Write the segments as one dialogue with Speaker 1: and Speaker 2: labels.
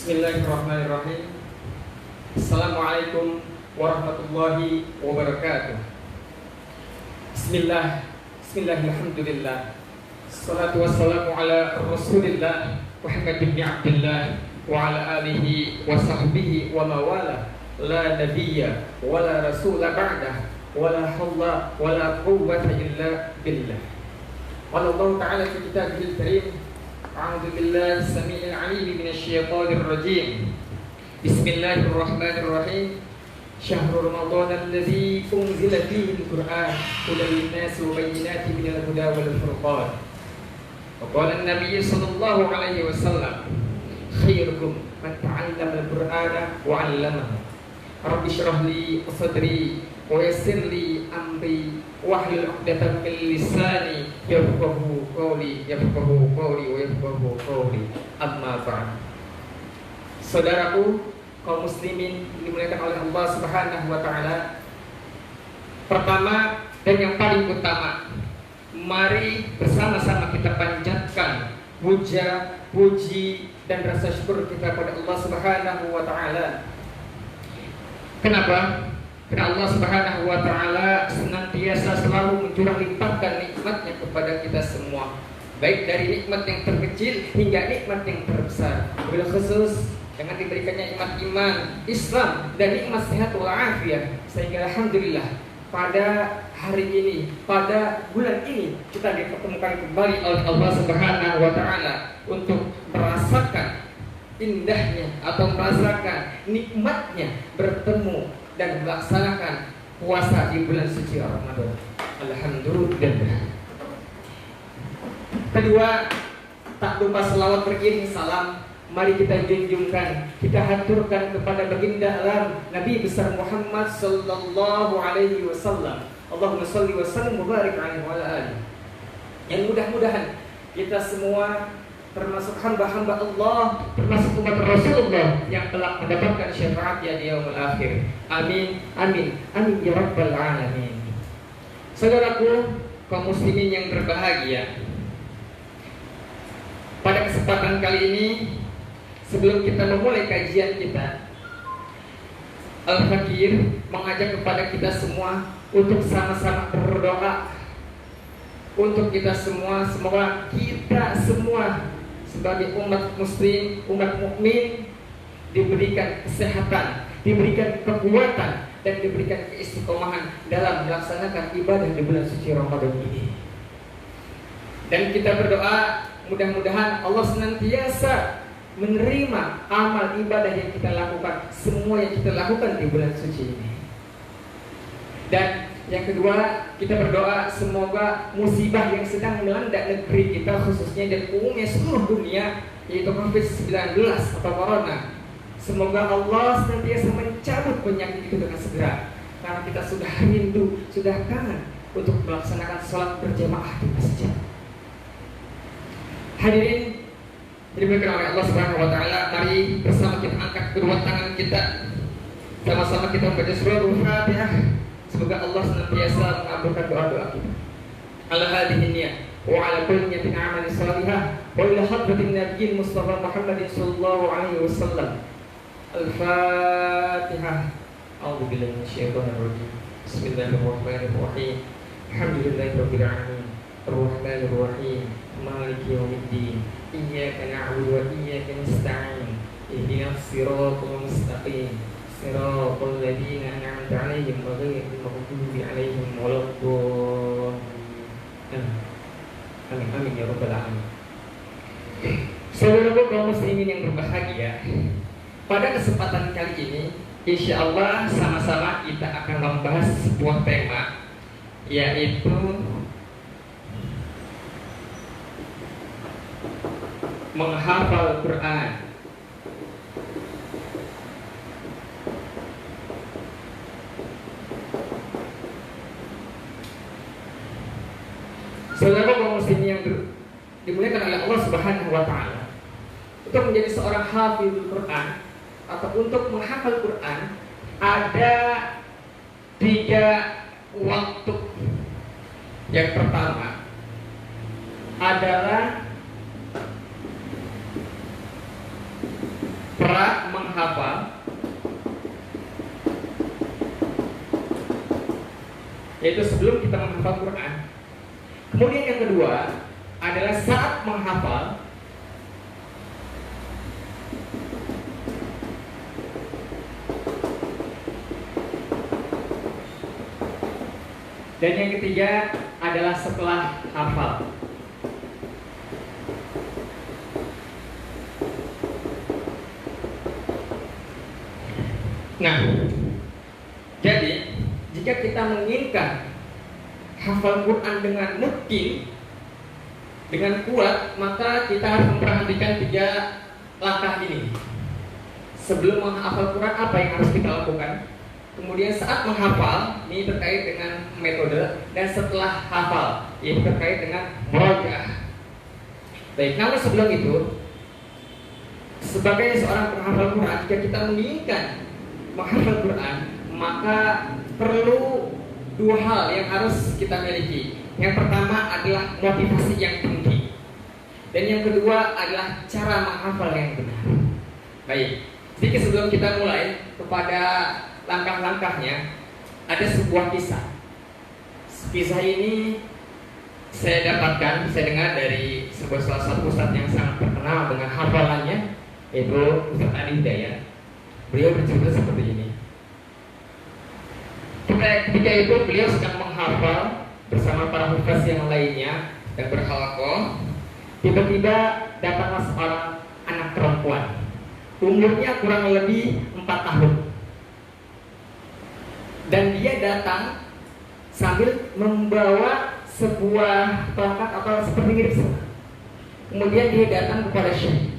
Speaker 1: Bismillahirrahmanirrahim. Assalamualaikum warahmatullahi wabarakatuh. Bismillahirrahmanirrahim. Salatu wassalamu ala Rasulillah Muhammad bin Abdullah wa ala alihi wa sahbihi wa mawala. La nabiyya wa la rasula ba'dah wa la hawla wa la quwwata illa billah. Qala Allah ta'ala fi kitabihil karim, a'udzu billahi samii'il 'aliim minasy syaithaanir rajiim. Bismillahirrahmanirrahim. Syahrul Ramadan alladzi unzila fihi al-Qur'an hudan lin-nasi wa bayyinatin minal huda wal furqan. Wa qala an-nabiy sallallahu alaihi wasallam, khairukum man ta'allama al-Qur'ana wa 'allamahu. Rabbi shrah li sadri wa yassir li amri wahlul 'uqdatam min lisani yafqahu qawli wa yafqahu qawli. Amma ba'd. Saudaraku kaum muslimin dimuliakan oleh Allah Subhanahu wa taala. Pertama dan yang paling utama, mari bersama-sama kita panjatkan puja, puji dan rasa syukur kita kepada Allah Subhanahu wa taala. Kenapa? Karena Allah Subhanahu wa taala senantiasa selalu mencurah limpahkan nikmatnya kepada kita semua, baik dari nikmat yang terkecil hingga nikmat yang terbesar. Wabil khusus dengan diberikannya nikmat iman, Islam dan nikmat sehat wal afiat, sehingga alhamdulillah pada hari ini, pada bulan ini kita dipertemukan kembali oleh Allah Subhanahu wa taala untuk merasakan indahnya atau merasakan nikmatnya bertemu dan melaksanakan puasa di bulan suci Ramadan. Alhamdulillah. Kedua, tak lupa selawat beriring salam. Mari kita junjungkan, kita haturkan kepada baginda alam Nabi besar Muhammad sallallahu alaihi wasallam. Allahumma shalli wa sallim wa barik alaihi wa ala alihi. Yang mudah-mudahan kita semua termasuk hamba-hamba Allah, termasuk umat Rasulullah yang telah mendapatkan syafaatnya di yaumul akhir. Amin, amin, amin ya rabbal alamin. Saudaraku kaum muslimin yang berbahagia, pada kesempatan kali ini, sebelum kita memulai kajian kita, Al-Fakir mengajak kepada kita semua untuk sama-sama berdoa untuk kita semua. Semoga kita semua sebagai umat muslim, umat mukmin diberikan kesehatan, diberikan kekuatan dan diberikan keistiqomahan dalam melaksanakan ibadah di bulan suci Ramadan ini. Dan kita berdoa mudah-mudahan Allah senantiasa menerima amal ibadah yang kita lakukan, semua yang kita lakukan di bulan suci ini. Dan yang kedua, kita berdoa semoga musibah yang sedang melanda negeri kita, khususnya dan umumnya seluruh dunia, yaitu COVID-19 atau Corona, semoga Allah senantiasa mencabut penyakit itu dengan segera. Karena kita sudah rindu, sudah kangen untuk melaksanakan sholat berjamaah di masjid. Hadirin dimuliakan oleh Allah Subhanahu wa taala, mari bersama kita angkat kedua tangan kita, sama-sama kita membaca surah Al-Fatihah. Semoga Allah senantiasa mengabulkan doa-doa kita. Ala hadhihi niyyah wa ala kulli niyatin amalin salihah wa ila hadratin nabiyyin Mustafa Muhammadin sallallahu alaihi wasallam. Al-Fatihah. A'udzu billahi minasyaitonir rajim. Bismillahirrahmanirrahim. Alhamdulillahirabbil alamin. Arrahmanir rahim. Maliki yaumiddin. Iyyaka na'budu wa iyyaka nasta'in. Ihdinas siratal mustaqim. Siratal ladzina an'amta 'alaihim ghairil maghdubi 'alaihim waladdallin. Amin amin ya rabbal alamin. Saudaraku kaum muslimin yang berbahagia, pada kesempatan kali ini insyaallah sama-sama kita akan membahas sebuah tema, yaitu menghafal Quran. Saudara kaum muslimin yang dimuliakan oleh Allah Subhanahu wa taala, untuk menjadi seorang hafizul Quran atau untuk menghafal Quran ada 3 waktu. Yang pertama adalah pra menghafal, yaitu sebelum kita menghafal Quran. Kemudian yang kedua adalah saat menghafal. Dan yang ketiga adalah setelah hafal. Nah, jadi jika kita menginginkan hafal Quran dengan mungkin, dengan kuat, maka kita harus memperhatikan 3 langkah ini. Sebelum menghafal Quran, apa yang harus kita lakukan? Kemudian saat menghafal, ini terkait dengan metode. Dan setelah hafal, ini terkait dengan murojaah. Baik, namun sebelum itu, sebagai seorang penghafal Quran, jika kita menginginkan menghafal Quran, maka perlu 2 hal yang harus kita miliki. Yang pertama adalah motivasi yang tinggi, dan yang kedua adalah cara menghafal yang benar. Baik, sedikit sebelum kita mulai kepada langkah-langkahnya, ada sebuah kisah. Kisah ini saya dengar dari salah satu ustadz yang sangat terkenal dengan hafalannya, yaitu Ustadz Ali Hidayat. Beliau bercerita seperti ini. Ketika itu beliau sedang menghafal bersama para hufaz yang lainnya dan berhalaqah. Tiba-tiba datanglah seorang anak perempuan, umurnya kurang lebih 4 tahun. Dan dia datang sambil membawa sebuah tongkat atau seperti ngiris. Kemudian dia datang kepada Syekh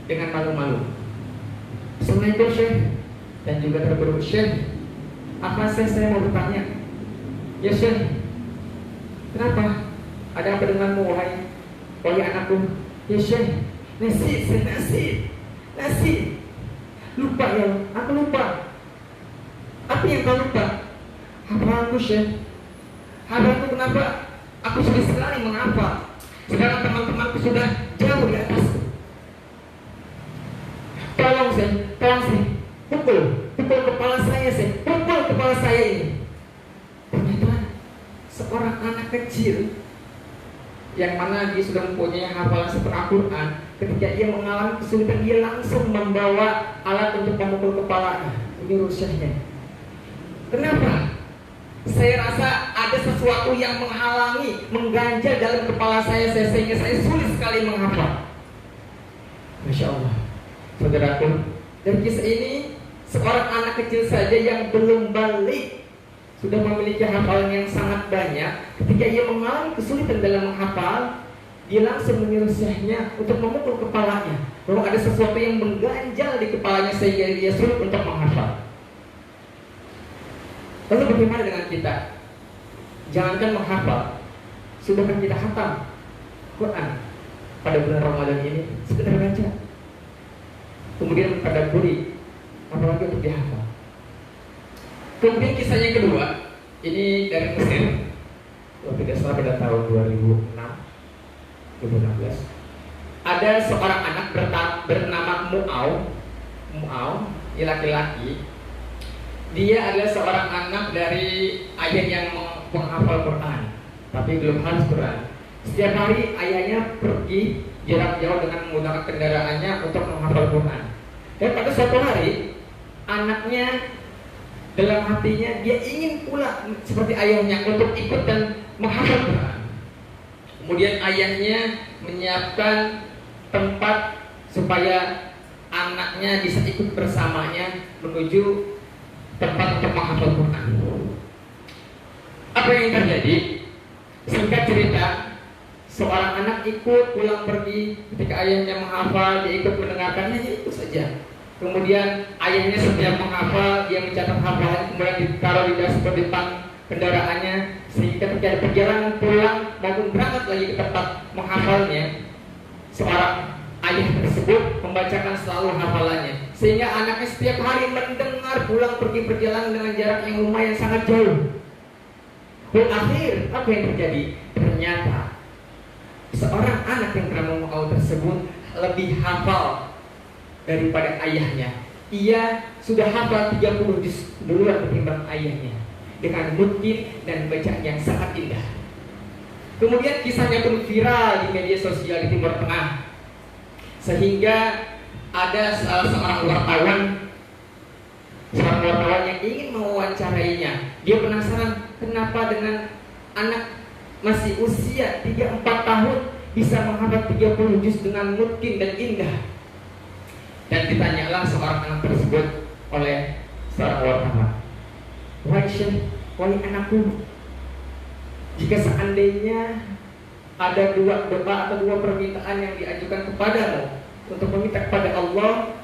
Speaker 1: dengan malu-malu. Assalamualaikum Syekh. Dan juga terburu, Syekh, apa saya mau bertanya? Ya Syekh, kenapa? Ada apa denganmu wahai anakku? Ya Syekh, nasi. Lupa ya, aku lupa. Apa yang kau lupa? Hafalanku Syekh. Hafalanku kenapa? Aku sudah sekali menghafal, sedangkan teman-temanku sudah jauh di atas. Tolong Syekh, pukul kepala saya Syekh, pukul kepala saya ini. Ternyata seorang anak kecil yang mana dia sudah mempunyai hafalan setengah Quran, ketika dia mengalami kesulitan, dia langsung membawa alat untuk memukul kepalanya. Ini rusyahnya. Kenapa? Saya rasa ada sesuatu yang menghalangi, mengganjal dalam kepala saya sehingga saya sulit sekali menghafal. Masya Allah, saudaraku, dari kisah ini seorang anak kecil saja yang belum balik sudah memiliki hafalan yang sangat banyak. Ketika ia mengalami kesulitan dalam menghafal, dia langsung menyuruh syekhnya untuk memukul kepalanya, bahwa ada sesuatu yang mengganjal di kepalanya sehingga dia sulit untuk menghafal. Lalu bagaimana dengan kita? Jangankan menghafal, sudah kan kita khatam Quran pada bulan Ramadan ini, sekedar baca, kemudian mentadabburi, apalagi untuk dihafal. Kemudian kisahnya kedua, ini dari Mesir, kalau tidak salah pada tahun 2016. Ada seorang anak bernama Mu'aw, laki-laki. Dia adalah seorang anak dari ayah yang menghafal Quran, tapi belum hafal Quran. Setiap hari ayahnya pergi jarak jauh dengan menggunakan kendaraannya untuk menghafal Quran. Dan pada suatu hari, anaknya dalam hatinya dia ingin pula seperti ayahnya untuk ikut dan menghafal Quran. Kemudian ayahnya menyiapkan tempat supaya anaknya bisa ikut bersamanya menuju tempat untuk menghafal Quran. Apa yang terjadi? Singkat cerita, seorang anak ikut pulang pergi ketika ayahnya menghafal, dia ikut mendengarkannya, itu saja. Kemudian ayahnya setiap menghafal, dia mencatat hafalan, kemudian ditaruh di dashboard depan kendaraannya, sehingga ketika ada perjalanan pulang maupun berangkat lagi ke tempat menghafalnya, seorang ayah tersebut membacakan selalu hafalannya, sehingga anaknya setiap hari mendengar pulang pergi perjalanan dengan jarak yang lumayan sangat jauh. Dan akhir apa yang terjadi? Ternyata seorang anak yang bernama Mu'aw tersebut lebih hafal daripada ayahnya. Ia sudah hafal 30 juz duluan ketimbang ayahnya, dengan mungkin dan bacaan yang sangat indah. Kemudian kisahnya pun viral di media sosial di Timur Tengah, sehingga ada seorang wartawan yang ingin mewawancarainya. Dia penasaran kenapa dengan anak masih usia 3-4 tahun bisa menghafal 30 juz dengan mungkin dan indah. Dan ditanyalah seorang anak tersebut oleh seorang wartawan, "Wahai Syekh, wahai anakku, jika seandainya ada 2 doa atau 2 permintaan yang diajukan kepadamu untuk meminta kepada Allah,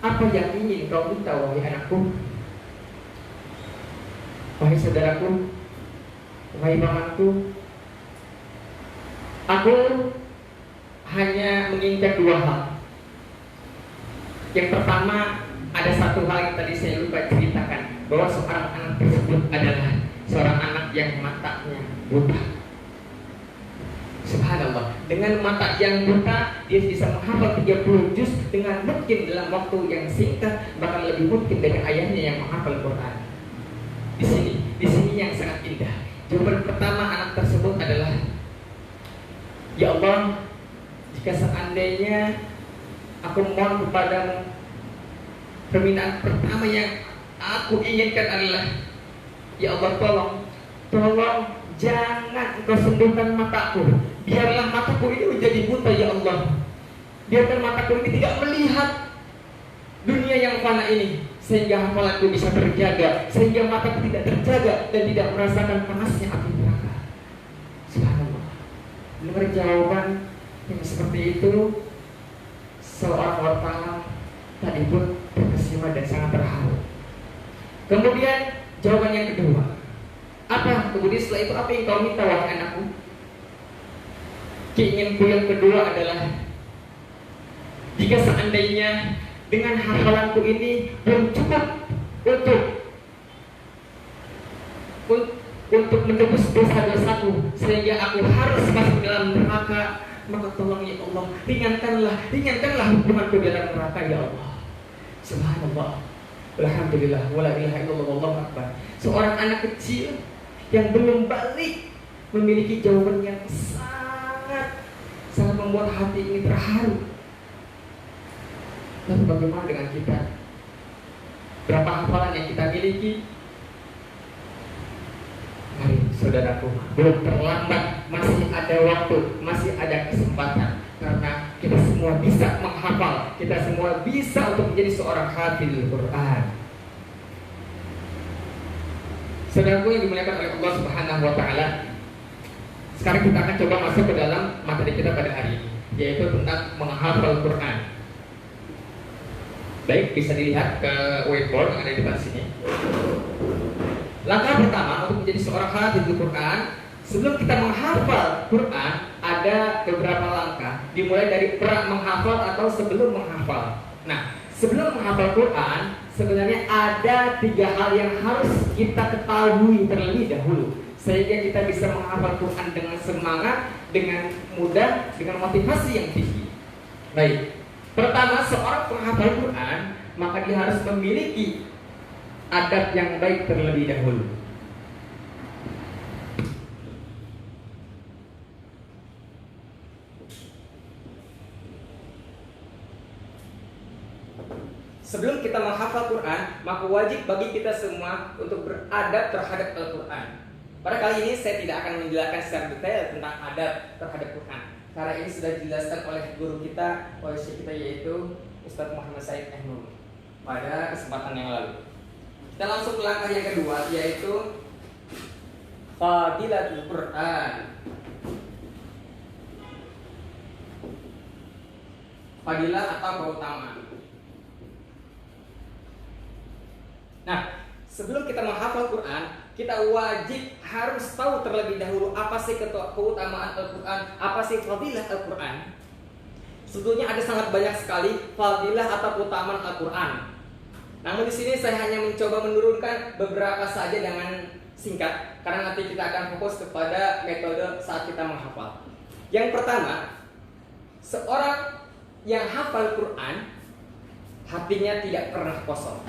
Speaker 1: apa yang ingin kau minta wahai anakku?" "Wahai saudaraku, wahai pamanku, aku hanya menginginkan 2 hal. Yang pertama, ada satu hal yang tadi saya lupa ceritakan, bahwa seorang anak tersebut adalah seorang anak yang matanya buta. Subhanallah, dengan mata yang buta dia bisa menghafal 30 juz dengan mungkin dalam waktu yang singkat, bahkan lebih mungkin dari ayahnya yang menghafal Quran. Di sini yang sangat indah. Jawaban pertama anak tersebut adalah, "Ya Allah, jika seandainya aku mohon kepadamu, permintaan pertama yang aku inginkan adalah, ya Allah, tolong jangan engkau sembuhkan mataku. Biarlah mataku ini menjadi buta ya Allah. Biarkan mataku ini tidak melihat dunia yang fana ini, sehingga hafalanku bisa terjaga, sehingga mataku tidak terjaga dan tidak merasakan panasnya api neraka." Subhanallah. Mendengar jawaban yang seperti itu, seorang wartawan tadi pun terkesima dan sangat terharu. Kemudian jawaban yang kedua, apa? Kemudian setelah itu, apa yang kau minta wahai anakku? Keinginanku yang kedua adalah, jika seandainya dengan hafalanku ini belum cukup untuk menebus dosa-dosaku, sehingga aku harus masuk dalam neraka, maka tolong ya Allah, ringankanlah hukumanku dalam neraka ya Allah. Subhanallah, alhamdulillah, wala ilaha illallah, wallahu akbar. Seorang anak kecil yang belum balik memiliki jawaban yang sangat membuat hati ini terharu. Lalu bagaimana dengan kita? Berapa hafalan yang kita miliki? Mari saudaraku, belum terlambat, masih ada waktu, masih ada kesempatan. Karena kita semua bisa menghafal, kita semua bisa untuk menjadi seorang hafizul Quran. Saudaraku yang dimuliakan oleh Allah Subhanahu wa Ta'ala, sekarang kita akan coba masuk ke dalam materi kita pada hari ini, yaitu tentang menghafal Quran. Baik, bisa dilihat ke whiteboard yang ada di depan sini. Langkah pertama untuk menjadi seorang hafizul Quran, sebelum kita menghafal Quran, ada beberapa langkah. Dimulai dari pra menghafal atau sebelum menghafal. Nah, sebelum menghafal Quran, sebenarnya ada 3 hal yang harus kita ketahui terlebih dahulu, sehingga kita bisa menghafal Quran dengan semangat, dengan mudah, dengan motivasi yang tinggi. Baik, pertama, seorang penghafal Quran, maka dia harus memiliki adab yang baik terlebih dahulu. Sebelum kita menghafal Quran, maka wajib bagi kita semua untuk beradab terhadap Al-Quran. Pada kali ini saya tidak akan menjelaskan secara detail tentang adab terhadap Quran, karena ini sudah dijelaskan oleh guru kita, oleh syekh kita, yaitu Ustaz Muhammad Said Ehmum pada kesempatan yang lalu. Kita langsung ke langkah yang kedua, yaitu Fadilatul Quran. Fadilah atau keutamaan. Nah, sebelum kita menghafal Quran, kita wajib harus tahu terlebih dahulu apa sih keutamaan Al-Quran, apa sih fadilah Al-Quran. Sebetulnya ada sangat banyak sekali fadilah atau keutamaan Al-Quran. Namun di sini saya hanya mencoba menurunkan beberapa saja dengan singkat, karena nanti kita akan fokus kepada metode saat kita menghafal. Yang pertama, seorang yang hafal Quran hatinya tidak pernah kosong.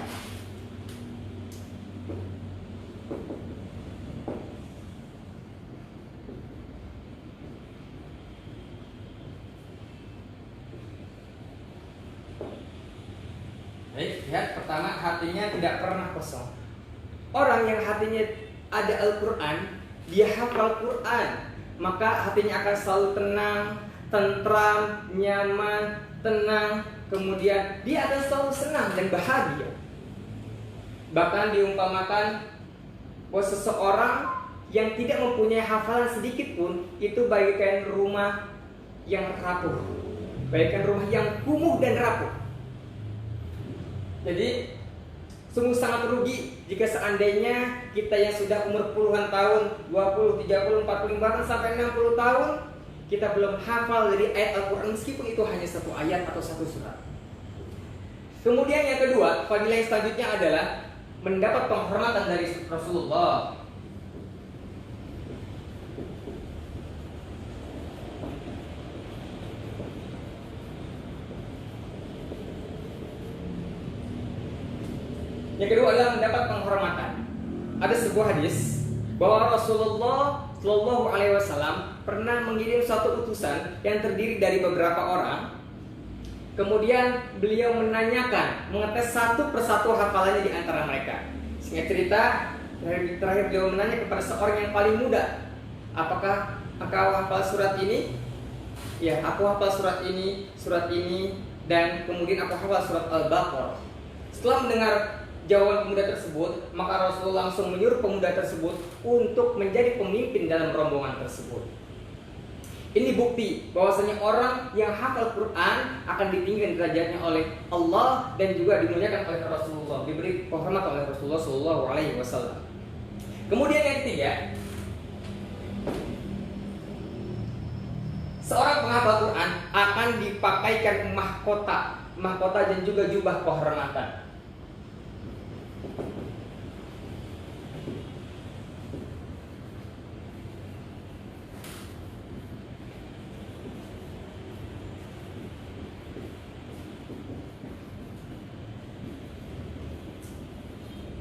Speaker 1: Baik, lihat pertama, hatinya tidak pernah kosong. Orang yang hatinya ada Al-Quran, dia hafal Quran, maka hatinya akan selalu tenang, tentram, nyaman, tenang. Kemudian dia akan selalu senang dan bahagia. Bahkan diumpamakan bahwa seseorang yang tidak mempunyai hafalan sedikit pun itu bagaikan rumah yang rapuh, bagaikan rumah yang kumuh dan rapuh. Jadi sungguh sangat rugi jika seandainya kita yang sudah umur puluhan tahun, 20, 30, 40, bahkan sampai 60 tahun, kita belum hafal dari ayat Al-Quran meskipun itu hanya satu ayat atau satu surat. Kemudian yang kedua, fadilah yang selanjutnya adalah mendapat penghormatan dari Rasulullah. Yang kedua adalah mendapat penghormatan. Ada sebuah hadis bahwa Rasulullah Shallallahu Alaihi Wasallam pernah mengirim suatu utusan yang terdiri dari beberapa orang. Kemudian beliau menanyakan, mengetes satu persatu hafalannya di antara mereka. Singkat cerita, terakhir beliau menanya kepada seorang yang paling muda, apakah engkau hafal surat ini? Ya, aku hafal surat ini, dan kemudian aku hafal surat Al-Baqarah. Setelah mendengar jawaban pemuda tersebut, maka Rasulullah langsung menyuruh pemuda tersebut untuk menjadi pemimpin dalam rombongan tersebut. Ini bukti bahwasanya orang yang hafal Quran akan ditinggikan derajatnya oleh Allah dan juga dimuliakan oleh Rasulullah, diberi penghormatan oleh Rasulullah Shallallahu Alaihi Wasallam. Kemudian yang ketiga, seorang penghafal Quran akan dipakaikan mahkota dan juga jubah kehormatan.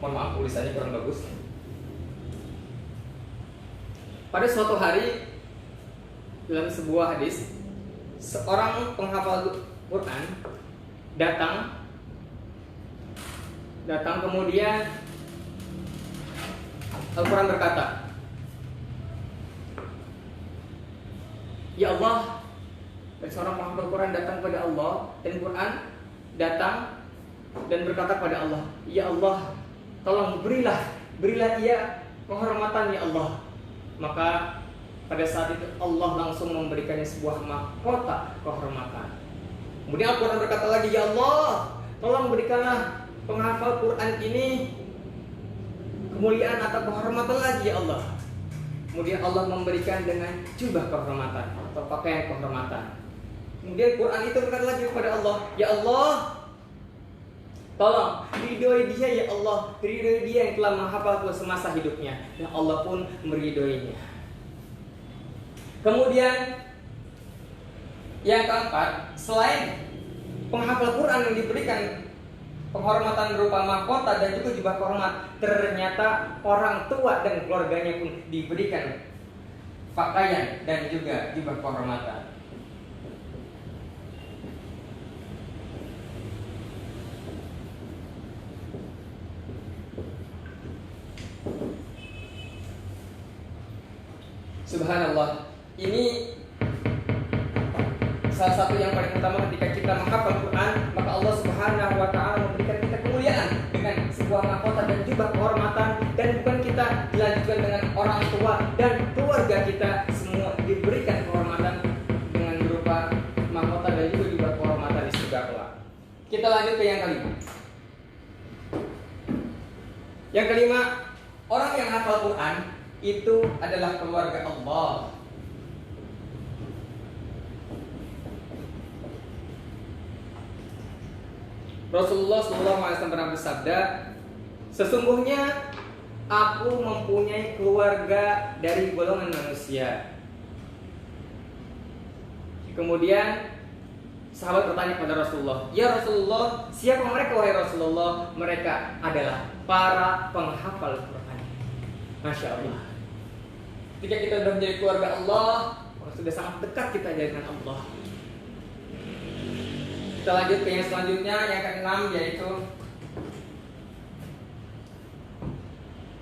Speaker 1: Mohon maaf, tulisannya kurang bagus. Pada suatu hari dalam sebuah hadis, seorang penghafal Quran datang kemudian Al-Quran berkata, "Ya Allah," dan seorang penghafal Quran datang kepada Allah, dan Quran datang dan berkata kepada Allah, "Ya Allah, tolong berilah ia penghormatan ya Allah." Maka pada saat itu Allah langsung memberikannya sebuah mahkota kehormatan. Kemudian Al-Quran berkata lagi, "Ya Allah, tolong berikanlah penghafal Quran ini kemuliaan atau kehormatan lagi ya Allah." Kemudian Allah memberikan dengan jubah kehormatan atau pakaian kehormatan. Kemudian Quran itu berkata lagi kepada Allah, "Ya Allah, tolong ridhoi dia ya Allah, ridhoi dia yang telah menghafal semasa hidupnya." Dan Allah pun meridhoinya. Kemudian yang keempat, selain penghafal Quran yang diberikan penghormatan berupa mahkota dan juga jubah kehormat, ternyata orang tua dan keluarganya pun diberikan pakaian dan juga jubah kehormatan. Subhanallah, ini salah satu yang paling utama ketika kita menghafal Quran, maka Allah Subhanahu wa Ta'ala memberikan kita kemuliaan dengan sebuah mahkota dan jubah kehormatan, dan bukan kita dilanjutkan dengan orang tua dan keluarga kita semua diberikan kehormatan dengan berupa mahkota dan juga jubah kehormatan di surga kelak. Kita lanjut ke yang kelima. Yang kelima, orang yang hafal Quran itu adalah keluarga Allah. Rasulullah SAW pernah bersabda, "Sesungguhnya aku mempunyai keluarga dari golongan manusia." Kemudian Sahabat bertanya kepada Rasulullah, "Ya Rasulullah, siapa mereka wahai Rasulullah?" Mereka adalah para penghafal Quran. Masya Allah. Ketika kita sudah menjadi keluarga Allah, sudah sangat dekat kita dengan Allah. Kita lanjut ke yang selanjutnya, yang keenam, yaitu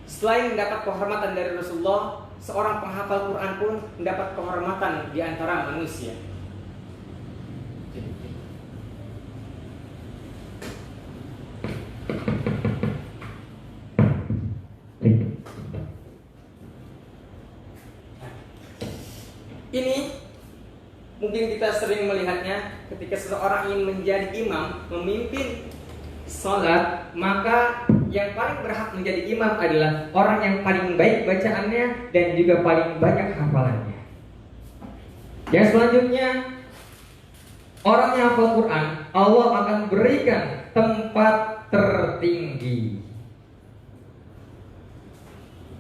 Speaker 1: selain mendapat kehormatan dari Rasulullah, seorang penghafal Quran pun mendapat kehormatan di antara manusia. Ini mungkin kita sering melihatnya ketika seseorang ingin menjadi imam, memimpin sholat, maka yang paling berhak menjadi imam adalah orang yang paling baik bacaannya dan juga paling banyak hafalannya. Yang selanjutnya, orang yang hafal Quran, Allah akan berikan tempat tertinggi.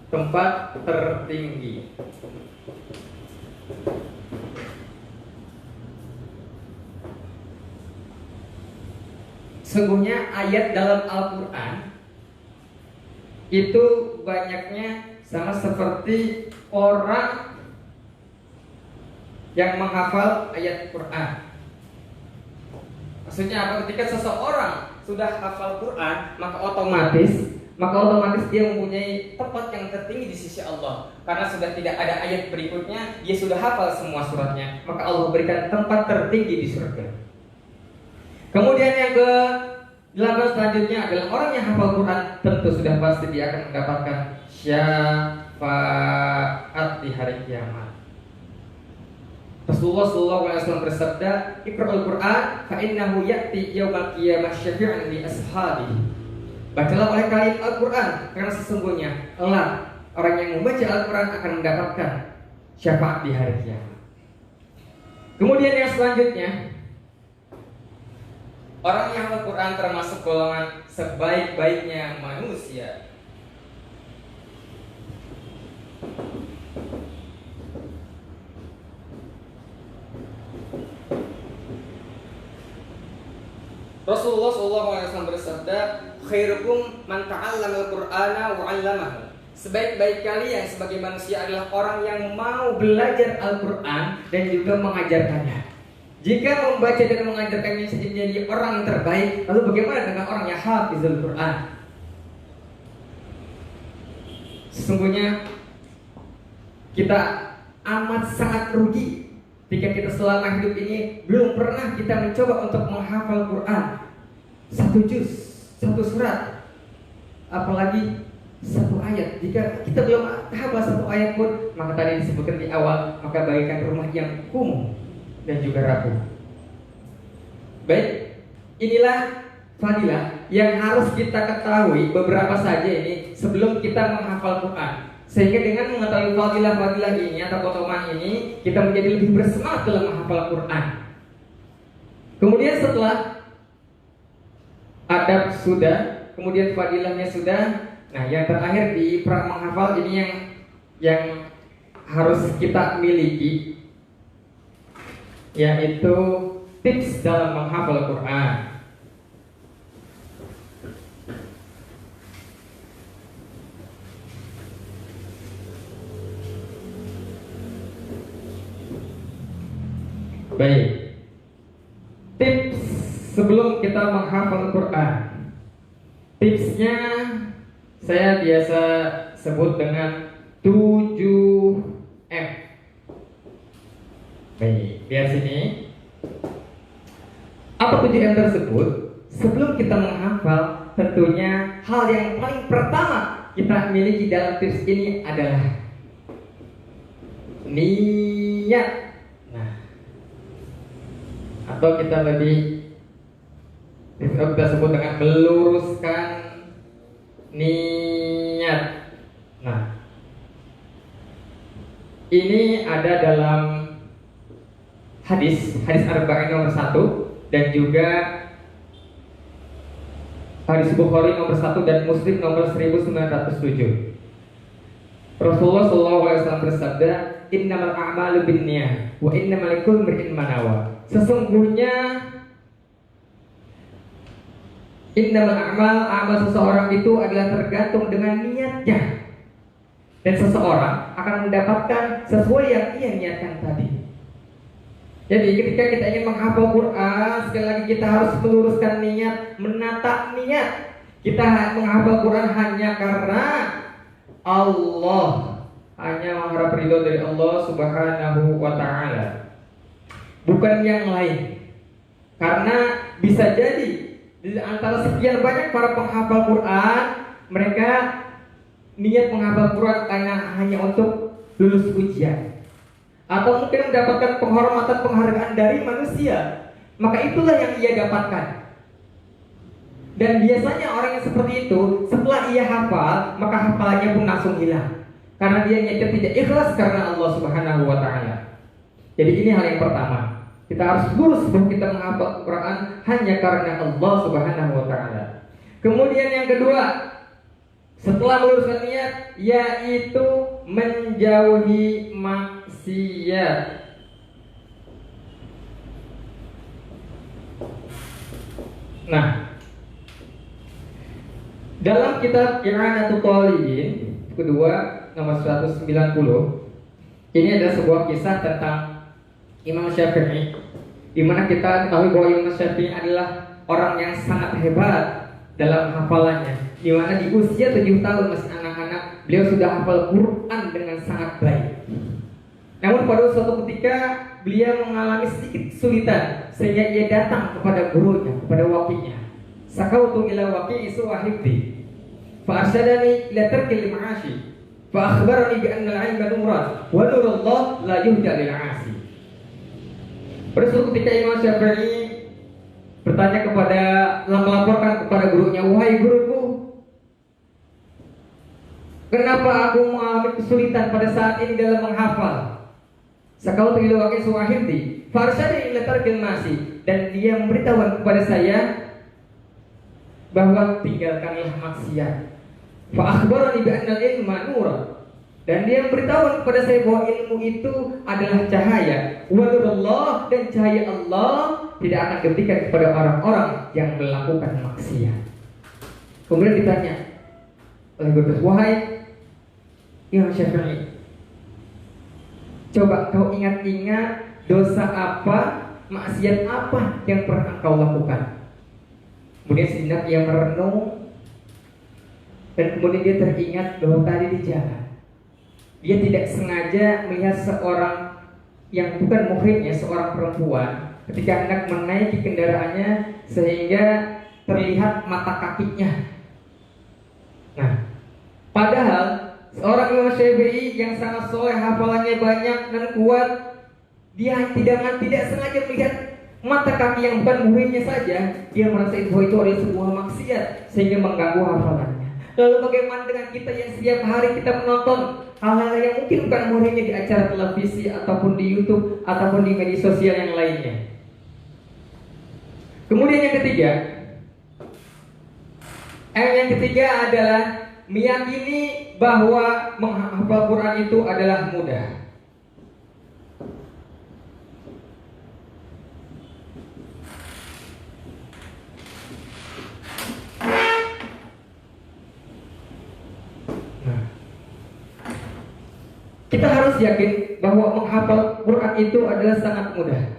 Speaker 1: Tempat tertinggi. Sungguhnya ayat dalam Al-Quran itu banyaknya sama seperti orang yang menghafal ayat Quran. Maksudnya apa? Ketika seseorang sudah hafal Quran, maka otomatis dia mempunyai tempat yang tertinggi di sisi Allah. Karena sudah tidak ada ayat berikutnya, dia sudah hafal semua suratnya, maka Allah berikan tempat tertinggi di surga. Kemudian yang ke-8 selanjutnya adalah orang yang hafal Quran, tentu sudah pasti dia akan mendapatkan syafaat di hari kiamat. Rasulullah SAW bersabda, "Iqra'ul Quran fa innahu ya'ti yaumal qiyamah syafi'an li ashabihi." Bacalah oleh kalian Al-Quran, karena sesungguhnya orang yang membaca Al-Quran akan mendapatkan syafaat di hari kiamat. Kemudian yang selanjutnya, orang yang Al-Quran termasuk golongan sebaik-baiknya manusia. Rasulullah SAW bersabda, "Khairukum man ta'allama al-Qur'ana wa 'allamahu." Sebaik-baik kalian sebagai manusia adalah orang yang mau belajar Al-Quran dan juga mengajarkannya. Jika membaca dan mengajarkannya menjadi orang yang terbaik, lalu bagaimana dengan orang yang hafizul Quran? Sesungguhnya kita amat sangat rugi jika kita selama hidup ini belum pernah kita mencoba untuk menghafal Quran, satu juz, satu surat, apalagi satu ayat. Jika kita belum hafal satu ayat pun, maka tadi disebutkan di awal, maka bagikan rumah yang kumuh dan juga rapuh. Baik, inilah fadilah yang harus kita ketahui beberapa saja ini sebelum kita menghafal Quran. Sehingga dengan mengetahui fadilah-fadilah ini atau potongan ini, kita menjadi lebih bersemangat dalam menghafal Quran. Kemudian setelah adab sudah, kemudian fadilahnya sudah, nah yang terakhir di menghafal ini yang harus kita miliki, yaitu tips dalam menghafal Quran. Baik, tips sebelum kita menghafal Quran. Tipsnya saya biasa sebut dengan 7M. Baik, lihat sini. Apa 7M tersebut? Sebelum kita menghafal, tentunya hal yang paling pertama kita miliki dalam tips ini adalah niat. Atau kita kita sebut dengan meluruskan niat. Nah, ini ada dalam hadis Arba'in nomor 1 dan juga hadis Bukhari nomor 1 dan Muslim nomor 1907. Rasulullah SAW bersabda, "Innamal a'malu binniyat." Wa innamal likulli imrin ma nawa. Sesungguhnya innamal amal seseorang itu adalah tergantung dengan niatnya. Dan seseorang akan mendapatkan sesuai yang ia niatkan tadi. Jadi ketika kita ingin menghafal Quran, sekali lagi kita harus meluruskan niat, menata niat. Kita menghafal Quran hanya karena Allah, hanya mengharap ridho dari Allah Subhanahu wa ta'ala, bukan yang lain. Karena bisa jadi di antara sekian banyak para penghafal Quran, mereka niat menghafal Quran hanya untuk lulus ujian, atau mungkin mendapatkan penghormatan penghargaan dari manusia. Maka itulah yang ia dapatkan. Dan biasanya orang yang seperti itu, setelah ia hafal, maka hafalannya pun langsung hilang, karena dia niatnya tidak ikhlas karena Allah Subhanahu wa ta'ala. Jadi ini hal yang pertama, kita harus lurus bahwa kita menghafal Quran hanya karena Allah Subhanahu wa ta'ala. Kemudian yang kedua, setelah meluruskan niat, yaitu menjauhi maksiat. Nah, dalam kitab I'anatul Talibin kedua nomor 190, ini adalah sebuah kisah tentang Imam Syafi'i, di mana kita ketahui bahwa Imam Syafi'i adalah orang yang sangat hebat dalam hafalannya, di mana di usia 7 tahun masih anak-anak, beliau sudah hafal Quran dengan sangat baik. Namun pada suatu ketika beliau mengalami sedikit kesulitan, sehingga ia datang kepada gurunya, kepada wakinya. Sakautu ila waqi'i suwahibdi fa arsyadani ila tarkil ma'ashi fa akhbarani bi anna al-'ilma nuran wa nurullah la yuhda lil 'asi. Pada suatu ketika Imam Syafi'i bertanya melaporkan kepada gurunya, wahai guruku, kenapa aku mengalami kesulitan pada saat ini dalam menghafal? Sakautu ila waqi'i suwahibdi fa arsyadani ila tarkil ma'ashi, dan dia memberitahukan kepada saya bahwa tinggalkanlah maksiat. Fa akhbarani bi anna al-ilma nuran, dan dia memberitahu kepada saya bahwa ilmu itu adalah cahaya. Wa nurullah, dan cahaya Allah tidak akan diberikan kepada orang-orang yang melakukan maksiat. Kemudian ditanya oleh guru, wahai Imam Syafi'i, coba kau ingat-ingat dosa apa, maksiat apa yang pernah kau lakukan? Kemudian sejenak ia merenung, dan kemudian dia teringat bahwa tadi di jalan dia tidak sengaja melihat seorang yang bukan muhrimnya, seorang perempuan, ketika hendak menaiki kendaraannya sehingga terlihat mata kakinya. Nah, padahal seorang Imam Syafi'i yang sangat soleh, hafalannya banyak dan kuat, dia tidak sengaja melihat mata kaki yang bukan muhrimnya saja, dia merasa bahwa itu adalah sebuah maksiat sehingga mengganggu hafalannya. Lalu bagaimana dengan kita yang setiap hari kita menonton hal-hal yang mungkin bukan muhrimnya di acara televisi ataupun di YouTube ataupun di media sosial yang lainnya? Kemudian yang ketiga adalah meyakini bahwa menghafal Quran itu adalah mudah. Kita harus yakin bahwa menghafal Quran itu adalah sangat mudah.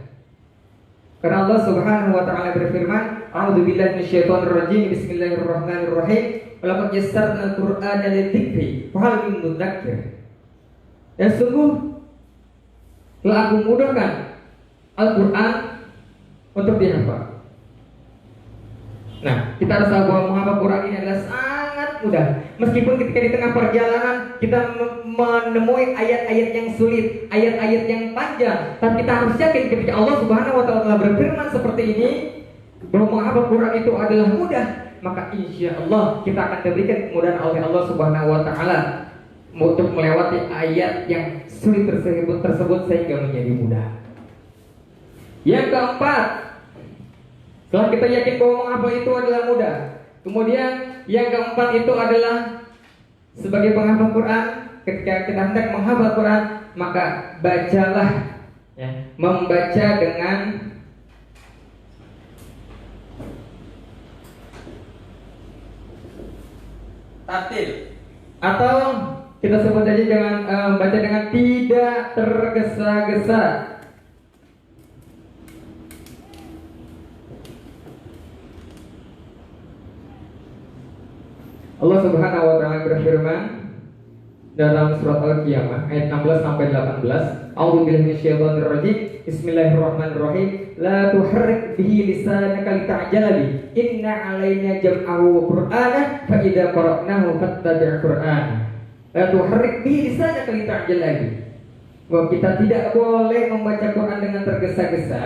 Speaker 1: Karena Allah Subhanahu wa ta'ala berfirman, a'udzubillahi minasyaitonir rajim, bismillahirrahmanirrahim, wa laqad yassarnal Qur'ana lidzikri fa hal min mudzakir. Dan sungguh telah aku mudahkan Al-Quran untuk dihafal. Nah, kita harus tahu bahwa menghafal Quran ini adalah sangat mudah. Meskipun ketika di tengah perjalanan kita menemui ayat-ayat yang sulit, ayat-ayat yang panjang, tapi kita harus yakin ketika Allah Subhanahu wa ta'ala berfirman seperti ini bahwa menghafal Quran itu adalah mudah, maka insya Allah kita akan diberikan kemudahan oleh Allah Subhanahu wa ta'ala untuk melewati ayat yang sulit tersebut sehingga menjadi mudah. Yang keempat, setelah kita yakin bahwa menghafal itu adalah mudah, kemudian yang keempat itu adalah sebagai penghafal Quran, ketika kita hendak menghafal Quran, maka bacalah Ya, membaca dengan tartil, atau kita sebut aja dengan baca dengan tidak tergesa-gesa. Allah Subhanahu wa taala berfirman dalam surat Al-Qiyamah ayat 16 sampai 18, A'udzubillahi minasyaitonir rajim. Bismillahirrahmanirrahim. La tuharrik bihi lisanaka lita'jala bi. Inna 'alaina jam'ahu wa qur'anah fa idza qara'nahu fattabi' qur'an. La tuharrik bihi lisanaka lita'jala bi. Bahwa kita tidak boleh membaca Quran dengan tergesa-gesa.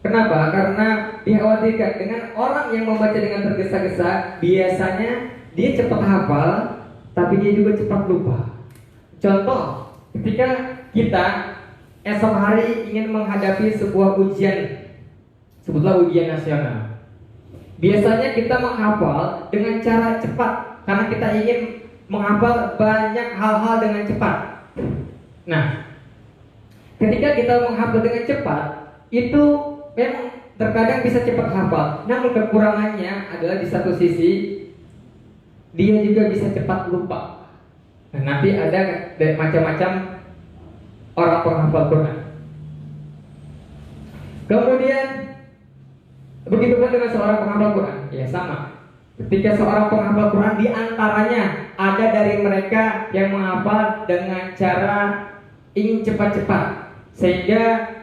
Speaker 1: Kenapa? Karena dikhawatirkan dengan orang yang membaca dengan tergesa-gesa, biasanya dia cepat hafal, tapi dia juga cepat lupa. Contoh, ketika kita esok hari ingin menghadapi sebuah ujian, sebutlah ujian nasional. Biasanya kita menghafal dengan cara cepat, karena kita ingin menghafal banyak hal-hal dengan cepat. Nah, ketika kita menghafal dengan cepat, itu memang terkadang bisa cepat hafal. Namun kekurangannya adalah di satu sisi dia juga bisa cepat lupa. Nah, nanti ada macam-macam orang penghafal Quran. Kemudian begitu pun dengan seorang penghafal Quran, ya sama. Ketika seorang penghafal Quran, di antaranya ada dari mereka yang menghafal dengan cara ingin cepat-cepat, sehingga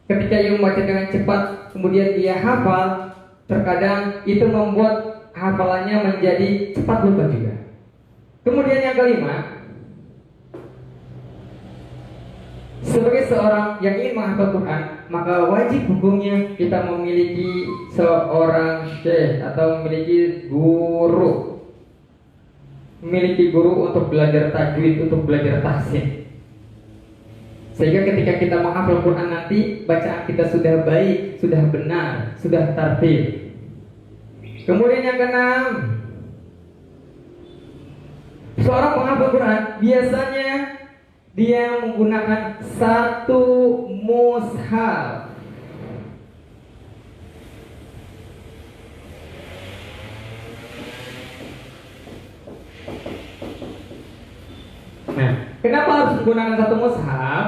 Speaker 1: ketika ia membaca dengan cepat kemudian dia hafal, terkadang itu membuat hafalannya menjadi cepat lupa juga. Kemudian yang kelima, sebagai seorang yang ingin menghafal Quran, maka wajib hukumnya kita memiliki seorang syekh atau memiliki guru. Memiliki guru untuk belajar tajwid, untuk belajar tahsin. Sehingga ketika kita menghafal Quran nanti, bacaan kita sudah baik, sudah benar, sudah tartil. Kemudian yang keenam, seorang penghafal Quran biasanya dia menggunakan satu mushaf. Nah, kenapa harus menggunakan satu mushaf?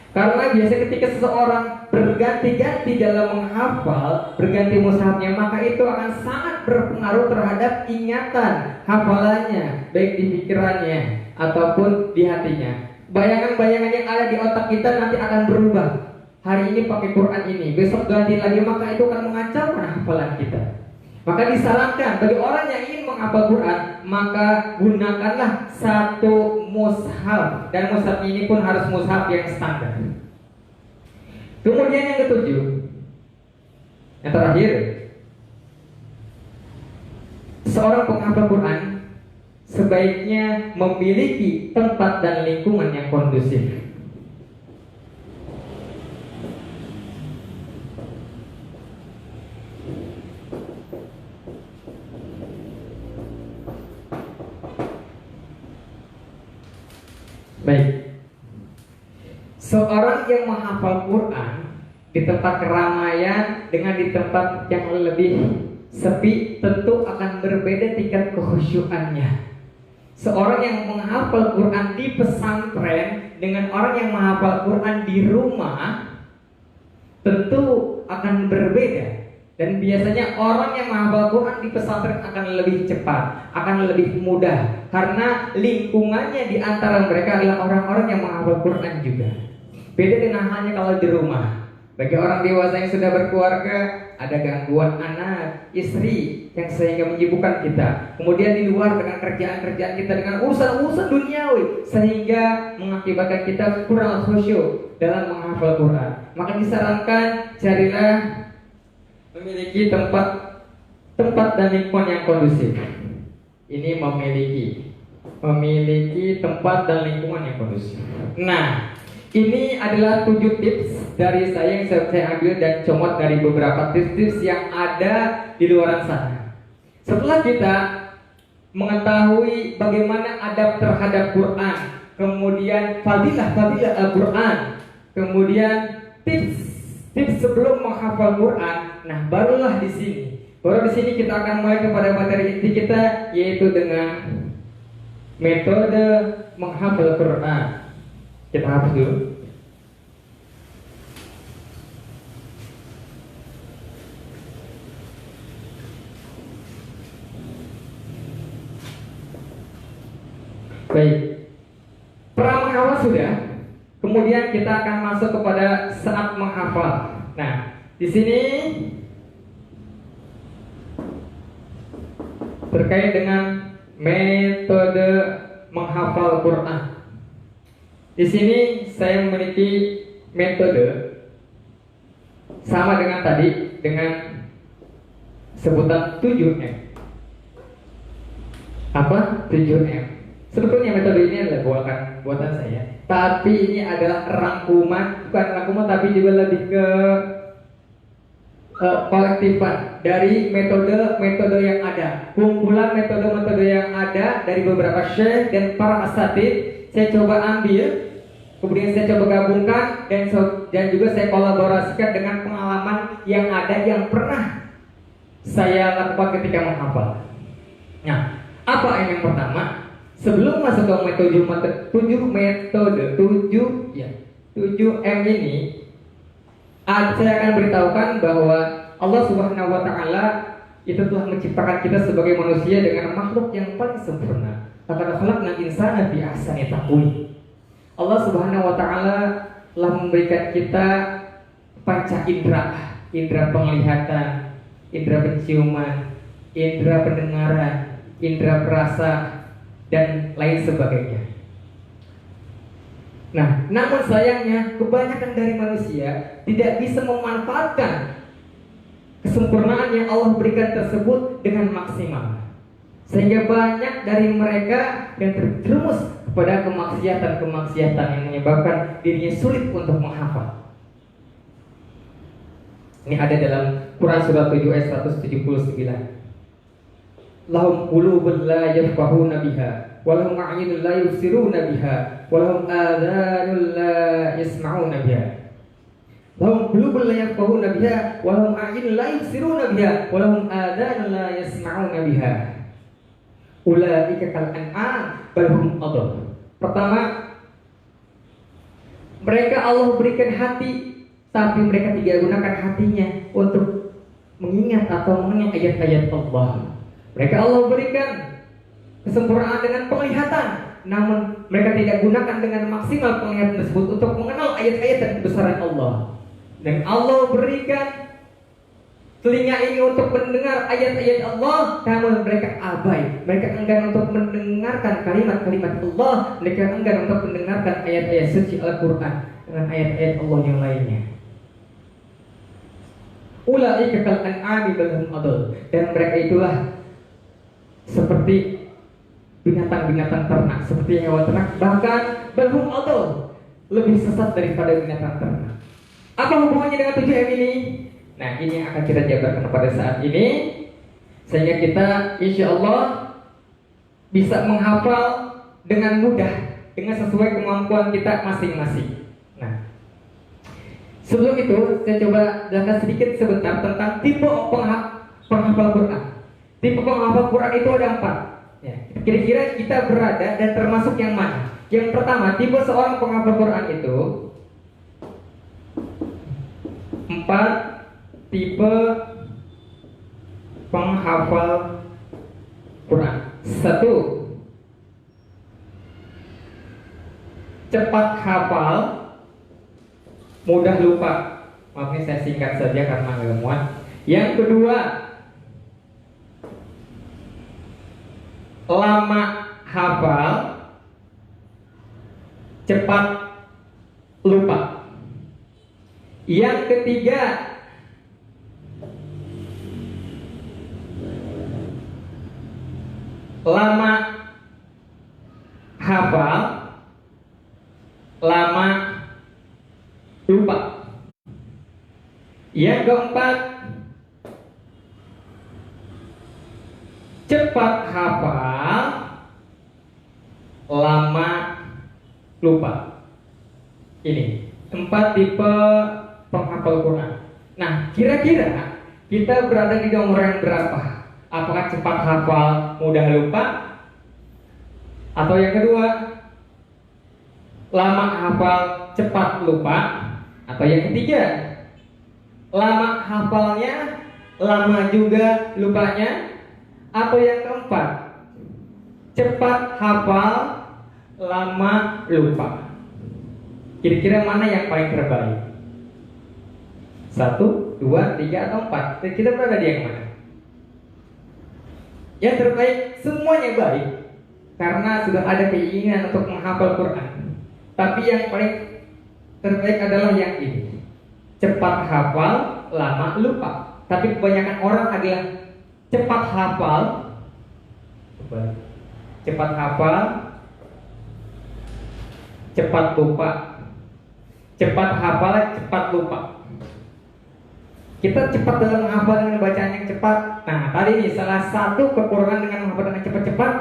Speaker 1: Karena biasanya ketika seseorang berganti-ganti dalam menghafal, berganti mushafnya, maka itu akan sangat berpengaruh terhadap ingatan hafalannya, baik di pikirannya ataupun di hatinya. Bayangan-bayangan yang ada di otak kita nanti akan berubah. Hari ini pakai Quran ini, besok ganti lagi, maka itu akan mengacaukan hafalan kita. Maka disarankan bagi orang yang ingin menghafal Quran, maka gunakanlah satu mushaf, dan mushaf ini pun harus mushaf yang standar. Kemudian yang ketujuh, yang terakhir, seorang penghafal Quran sebaiknya memiliki tempat dan lingkungan yang kondusif. Baik, seorang yang menghafal Quran di tempat keramaian dengan di tempat yang lebih sepi tentu akan berbeda tingkat kekhusyuannya. Seorang yang menghafal Quran di pesantren dengan orang yang menghafal Quran di rumah tentu akan berbeda. Dan biasanya orang yang menghafal Quran di pesantren akan lebih cepat, akan lebih mudah, karena lingkungannya di antara mereka adalah orang-orang yang menghafal Quran juga. Beda dengan halnya kalau di rumah. Bagi orang dewasa yang sudah berkeluarga, ada gangguan anak, istri yang sehingga menyibukkan kita. Kemudian di luar dengan kerjaan-kerjaan kita, dengan urusan-urusan duniawi, sehingga mengakibatkan kita kurang khusyuk dalam menghafal Quran. Maka disarankan carilah memiliki tempat dan lingkungan yang kondusif. Ini memiliki tempat dan lingkungan yang kondusif. Nah, ini adalah 7 tips dari saya yang saya ambil dan comot dari beberapa tips-tips yang ada di luar sana. Setelah kita mengetahui bagaimana adab terhadap Quran, kemudian fadilah Al-Quran, kemudian tips sebelum menghafal Quran. Nah, barulah di sini. Baru di sini kita akan mulai kepada materi inti kita, yaitu dengan metode menghafal Quran. Kita hapus dulu. Baik. Menghafal sudah. Kemudian kita akan masuk kepada saat menghafal. Nah, di sini terkait dengan metode menghafal Quran. Di sini saya memiliki metode sama dengan tadi, dengan sebutan 7M. Apa? 7M. Sebetulnya metode ini adalah buatan saya, tapi ini adalah rangkuman, bukan rangkuman tapi juga lebih ke kolektifan dari metode yang ada, kumpulan metode yang ada dari beberapa syekh dan para asatid. Saya coba ambil, kemudian saya coba gabungkan dan juga saya kolaborasikan dengan pengalaman yang ada yang pernah saya lakukan ketika menghafal. Nah, apa yang pertama? Sebelum masuk ke metode 7M ini, saya akan beritahukan bahwa Allah Subhanahu wa Ta'ala itu telah menciptakan kita sebagai manusia dengan makhluk yang paling sempurna. Laqad khalaqnal insana fi ahsani taqwim. Allah Subhanahu wa Ta'ala telah memberikan kita panca indera, indera penglihatan, indera penciuman, indera pendengaran, indera perasa, dan lain sebagainya. Nah, namun sayangnya kebanyakan dari manusia tidak bisa memanfaatkan kesempurnaan yang Allah berikan tersebut dengan maksimal, sehingga banyak dari mereka yang terjerumus kepada kemaksiatan yang menyebabkan dirinya sulit untuk menghafal. Ini ada dalam Quran surah 7 ayat 179. Lahum qulubun la yafqahuna biha wa lahum a'yunun la yubsiruna biha wa lahum adhanun la yasma'una biha. Lahum qulubun la yafqahuna biha wa lahum a'yunun la yubsiruna biha wa lahum adhanun la yasma'una biha. Ulaika kal an'am bal hum adall. Pertama, mereka Allah berikan hati, tapi mereka tidak gunakan hatinya untuk mengingat atau mengenang ayat-ayat Allah. Mereka Allah berikan kesempurnaan dengan penglihatan, namun mereka tidak gunakan dengan maksimal penglihatan tersebut untuk mengenal ayat-ayat dan kebesaran Allah. Dan Allah berikan telinga ini untuk mendengar ayat-ayat Allah, namun mereka abai. Mereka enggan untuk mendengarkan kalimat-kalimat Allah. Mereka enggan untuk mendengarkan ayat-ayat suci Al-Quran dengan ayat-ayat Allah yang lainnya. Ulaika kal an'ami bal hum adall. Dan mereka itulah seperti binatang-binatang ternak, seperti hewan ternak, bahkan bal hum adall, lebih sesat daripada binatang ternak. Apa hubungannya dengan 7M ini? Nah, ini yang akan kita jabarkan pada saat ini, sehingga kita insya Allah bisa menghafal dengan mudah, dengan sesuai kemampuan kita masing-masing. Nah, sebelum itu saya coba jelaskan sedikit sebentar tentang tipe penghafal Quran. Tipe penghafal Quran itu ada 4. Ya, kira-kira kita berada dan termasuk yang mana? Yang pertama, tipe seorang penghafal Quran itu 4 tipe penghafal Quran. 1, cepat hafal, mudah lupa. Maaf ini saya singkat saja karena nggak muat. Yang kedua, lama hafal, cepat lupa. Yang ketiga, lama hafal, lama lupa. Yang keempat, cepat hafal, lama lupa. Ini 4 tipe penghafal Quran. Nah, kira-kira kita berada di nomor yang berapa? Apakah cepat hafal, mudah lupa? Atau yang kedua, lama hafal, cepat lupa? Atau yang ketiga, lama hafalnya, lama juga lupanya? Atau yang keempat, cepat hafal, lama lupa? Kira-kira mana yang paling terbaik? 1, 2, 3, atau 4? Dan kita berada di yang mana? Yang terbaik, semuanya baik, karena sudah ada keinginan untuk menghafal Quran. Tapi yang paling terbaik adalah yang ini, cepat hafal, lama lupa. Tapi kebanyakan orang adalah cepat hafal, cepat hafal, cepat lupa. Cepat hafal, cepat lupa. Kita cepat dalam menghafal dengan bacaan yang cepat. Nah, tadi ini salah satu kekurangan dengan menghafal dengan cepat-cepat,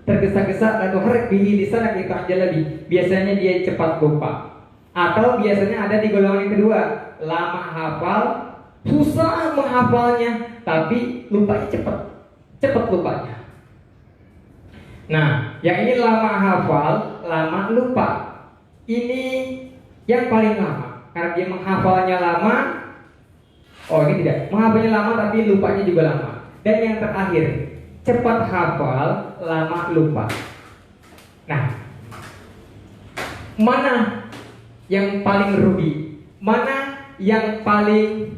Speaker 1: tergesa-gesa atau harap bihi lisan kita aja lebih. Biasanya dia cepat lupa. Atau biasanya ada di golongan yang kedua, lama hafal, susah menghafalnya, tapi lupanya cepat. Cepat lupanya. Nah, yang ini lama hafal, lama lupa. Ini yang paling lama, karena dia menghafalnya lama. Oh, ini tidak, menghafalnya lama tapi lupanya juga lama. Dan yang terakhir, cepat hafal, lama lupa. Nah, mana yang paling rugi? Mana yang paling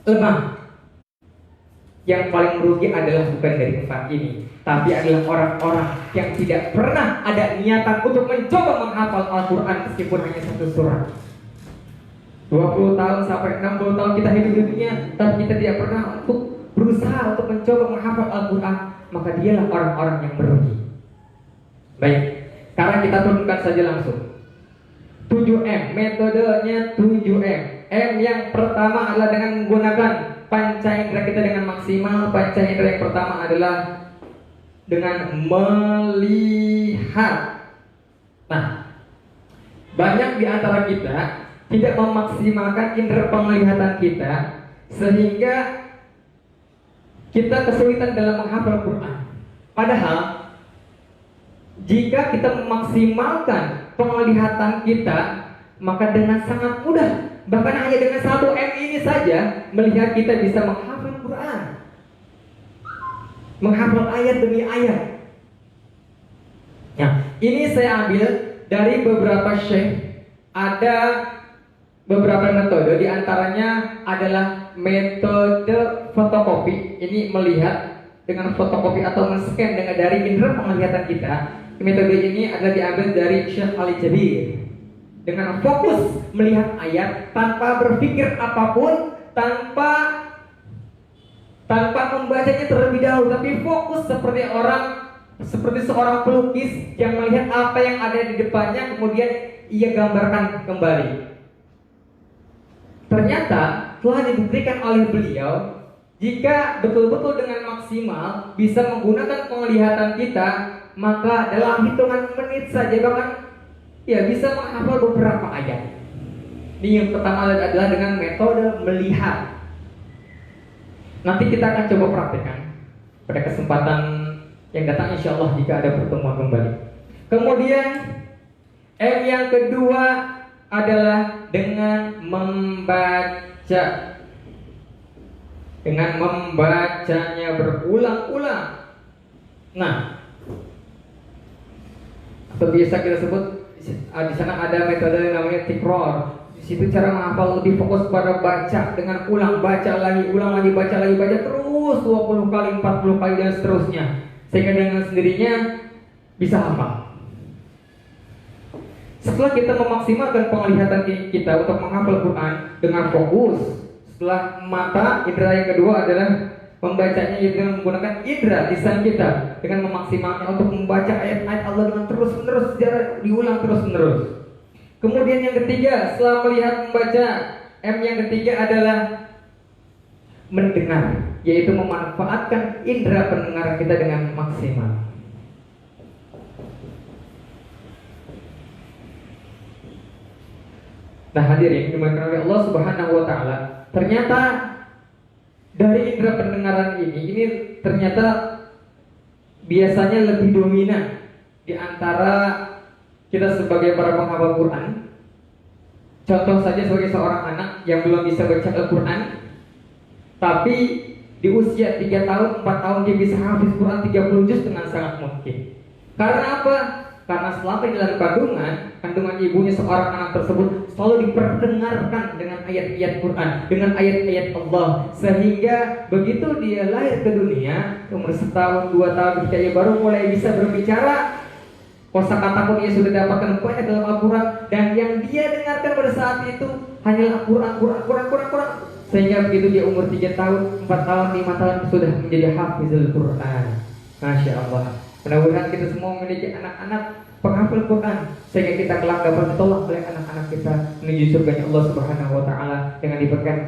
Speaker 1: lemah? Yang paling merugi adalah bukan dari 4 ini, tapi adalah orang-orang yang tidak pernah ada niatan untuk mencoba menghafal Al-Quran meskipun hanya 1 surat. 20 tahun sampai 60 tahun kita hidup di dunia, tapi kita tidak pernah untuk berusaha untuk mencoba menghafal Al-Quran. Maka dialah orang-orang yang merugi. Baik, sekarang kita turunkan saja langsung 7M, metodenya 7M. M yang pertama adalah dengan menggunakan panca indera kita dengan maksimal. Panca indera yang pertama adalah dengan melihat. Nah, banyak di antara kita tidak memaksimalkan indera penglihatan kita, sehingga kita kesulitan dalam menghafal Quran. Padahal jika kita memaksimalkan penglihatan kita, maka dengan sangat mudah, bahkan hanya dengan 1M ini saja, melihat kita bisa menghafal Quran, menghafal ayat demi ayat. Nah, ini saya ambil dari beberapa syekh. Ada beberapa metode, diantaranya adalah metode fotokopi. Ini melihat dengan fotokopi atau men-scan dengan dari indera penglihatan kita. Metode ini adalah diambil dari Syekh Ali Jabir. Dengan fokus melihat ayat tanpa berpikir apapun, tanpa membacanya terlebih dahulu, tapi fokus seperti seorang pelukis yang melihat apa yang ada di depannya, kemudian ia gambarkan kembali. Ternyata telah dibuktikan oleh beliau, jika betul-betul dengan maksimal bisa menggunakan penglihatan kita, maka dalam hitungan menit saja bahkan ya bisa menghafal beberapa ayat. Ini yang pertama adalah dengan metode melihat. Nanti kita akan coba praktekkan pada kesempatan yang datang, insya Allah, jika ada pertemuan kembali. Kemudian M yang kedua adalah dengan membaca. Dengan membacanya berulang-ulang. Nah, atau biasa kita sebut di sana ada metode yang namanya tikror. Di situ cara menghafal lebih fokus pada baca dengan ulang, baca lagi, ulang lagi, baca lagi, baca terus 20 kali, 40 kali dan seterusnya, sehingga dengan sendirinya bisa hafal. Setelah kita memaksimalkan penglihatan kita untuk menghafal Quran dengan fokus, setelah mata, indera yang kedua adalah membacanya dengan menggunakan indera lisan kita, dengan memaksimalkan untuk membaca ayat-ayat Allah dengan terus-menerus, diulang terus-menerus. Kemudian yang ketiga, setelah melihat membaca, M yang ketiga adalah mendengar, yaitu memanfaatkan indera pendengaran kita dengan maksimal. Nah hadirin dimuliakan oleh Allah Subhanahu wa taala, ternyata dari indera pendengaran ini ternyata biasanya lebih dominan di antara kita sebagai para penghafal Quran. Contoh saja sebagai seorang anak yang belum bisa baca Al-Quran, tapi di usia 3 tahun, 4 tahun dia bisa hafiz Quran 30 juz dengan sangat mungkin. Karena apa? Karena selama di dalam kandungan ibunya seorang anak tersebut selalu diperdengarkan dengan ayat-ayat Quran, dengan ayat-ayat Allah, sehingga begitu dia lahir ke dunia umur 1 tahun, 2 tahun, ketika ia baru mulai bisa berbicara, kosakata pun ia sudah dapatkan banyak dalam Al-Quran, dan yang dia dengarkan pada saat itu hanyalah Quran. Sehingga begitu dia umur 3 tahun, 4 tahun, 5 tahun sudah menjadi hafizul Quran. Masya Allah. Mudah-mudahan kita semua memiliki anak-anak penghafal Quran, sehingga kita kelak dapat ditolak oleh anak-anak kita menuju surga Allah Subhanahu wa taala dengan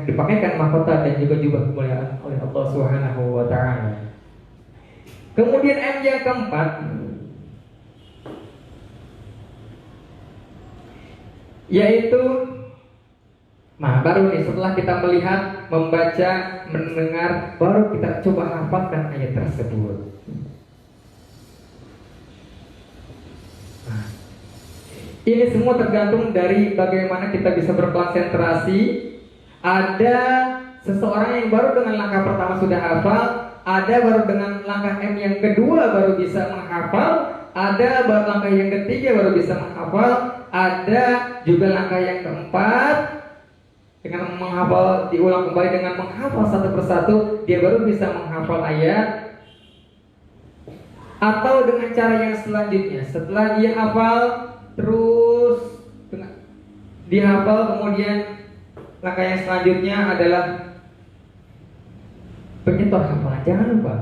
Speaker 1: dipakaikan mahkota dan juga jubah kemuliaan oleh Allah Subhanahu wa taala. Kemudian M yang keempat, yaitu baru nih setelah kita melihat, membaca, mendengar, baru kita coba hafalkan ayat tersebut. Ini semua tergantung dari bagaimana kita bisa berkonsentrasi. Ada seseorang yang baru dengan langkah pertama sudah hafal, ada baru dengan langkah M yang kedua baru bisa menghafal, ada baru langkah yang ketiga baru bisa menghafal, ada juga langkah yang keempat dengan menghafal, diulang kembali dengan menghafal satu persatu, dia baru bisa menghafal ayat. Atau dengan cara yang selanjutnya, setelah dia hafal terus dihafal, kemudian langkah yang selanjutnya adalah penyetor hafalan. Jangan lupa,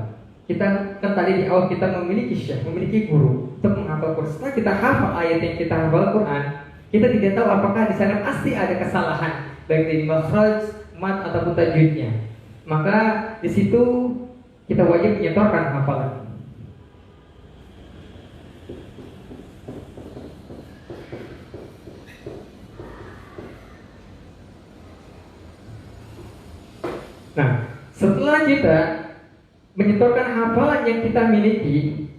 Speaker 1: kita kan tadi di awal kita memiliki syekh, memiliki guru untuk menghafal Quran. Setelah kita hafal ayat yang kita hafal Quran, kita tidak tahu apakah di sana pasti ada kesalahan, baik dari makhraj, mat ataupun tajwidnya. Maka di situ kita wajib menyetorkan hafalan. Nah, setelah kita menyetorkan hafalan yang kita miliki,